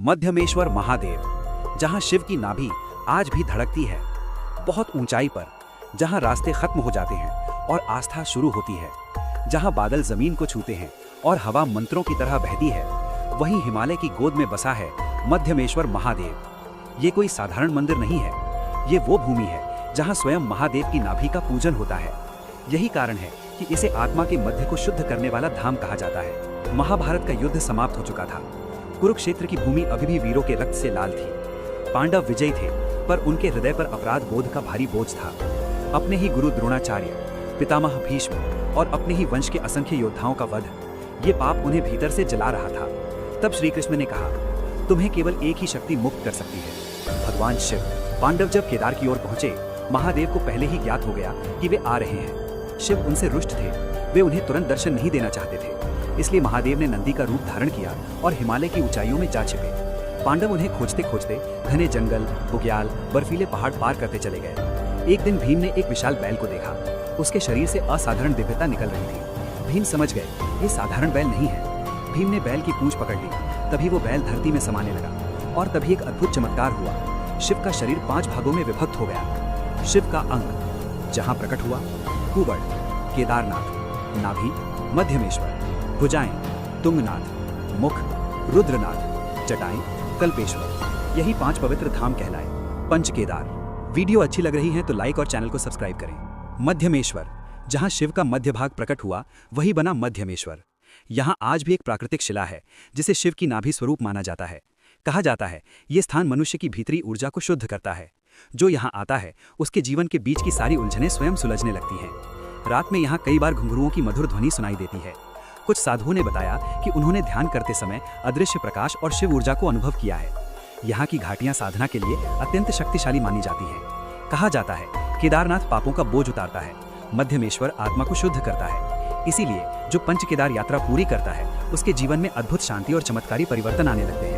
मध्यमेश्वर महादेव, जहां शिव की नाभि आज भी धड़कती है, बहुत ऊंचाई पर, जहां रास्ते खत्म हो जाते हैं और आस्था शुरू होती है, जहां बादल जमीन को छूते हैं और हवा मंत्रों की तरह बहती है, वहीं हिमालय की गोद में बसा है मध्यमेश्वर महादेव। ये कोई साधारण मंदिर नहीं है, ये वो भूमि है जहां स्वयं महादेव की नाभि का पूजन होता है। यही कारण है कि इसे आत्मा के मध्य को शुद्ध करने वाला धाम कहा जाता है। महाभारत का युद्ध समाप्त हो चुका था। कुरुक्षेत्र की भूमि अभी भी वीरों के रक्त से लाल थी। पांडव विजयी थे, पर उनके हृदय पर अपराध बोध का भारी बोझ था। अपने ही गुरु द्रोणाचार्य, पितामह भीष्म और अपने ही वंश के असंख्य योद्धाओं का वध, ये पाप उन्हें भीतर से जला रहा था। तब श्री कृष्ण ने कहा, तुम्हें केवल एक ही शक्ति मुक्त कर सकती है, भगवान शिव। पांडव जब केदार की ओर पहुंचे, महादेव को पहले ही ज्ञात हो गया कि वे आ रहे हैं। शिव उनसे रुष्ट थे, वे उन्हें तुरंत दर्शन नहीं देना चाहते थे। इसलिए महादेव ने नंदी का रूप धारण किया और हिमालय की ऊंचाइयों में जा छिपे। पांडव उन्हें खोजते खोजते घने जंगल, बुग्याल, बर्फीले पहाड़ पार करते चले गए। एक दिन भीम ने एक विशाल बैल को देखा। उसके शरीर से असाधारण दिव्यता निकल रही थी। भीम समझ गए, ये साधारण बैल नहीं है। भीम ने बैल की पूंछ पकड़ ली। तभी वो बैल धरती में समाने लगा और तभी एक अद्भुत चमत्कार हुआ। शिव का शरीर 5 भागों में विभक्त हो गया। शिव का अंग जहां प्रकट हुआ, कुबड़, केदारनाथ, नाभि, मध्यमेश्वर, भुजाएं, तुंगनाथ, मुख, रुद्रनाथ, जटाएं, कल्पेश्वर, यही 5 पवित्र धाम कहलाए, पंच केदार। वीडियो अच्छी लग रही है तो लाइक और चैनल को सब्सक्राइब करें। मध्यमेश्वर, जहां शिव का मध्य भाग प्रकट हुआ, वही बना मध्यमेश्वर। यहाँ आज भी एक प्राकृतिक शिला है जिसे शिव की नाभि स्वरूप माना जाता है। कहा जाता है ये स्थान मनुष्य की भीतरी ऊर्जा को शुद्ध करता है। जो यहाँ आता है उसके जीवन के बीच की सारी उलझनें स्वयं सुलझने लगती हैं। रात में यहाँ कई बार घुंघरुओं की मधुर ध्वनि सुनाई देती है। कुछ साधुओं ने बताया कि उन्होंने ध्यान करते समय अदृश्य प्रकाश और शिव ऊर्जा को अनुभव किया है। यहाँ की घाटियाँ साधना के लिए अत्यंत शक्तिशाली मानी जाती हैं। कहा जाता है केदारनाथ पापों का बोझ उतारता है, मध्यमेश्वर आत्मा को शुद्ध करता है। इसीलिए जो पंच केदार यात्रा पूरी करता है उसके जीवन में अद्भुत शांति और चमत्कारी परिवर्तन आने लगते हैं।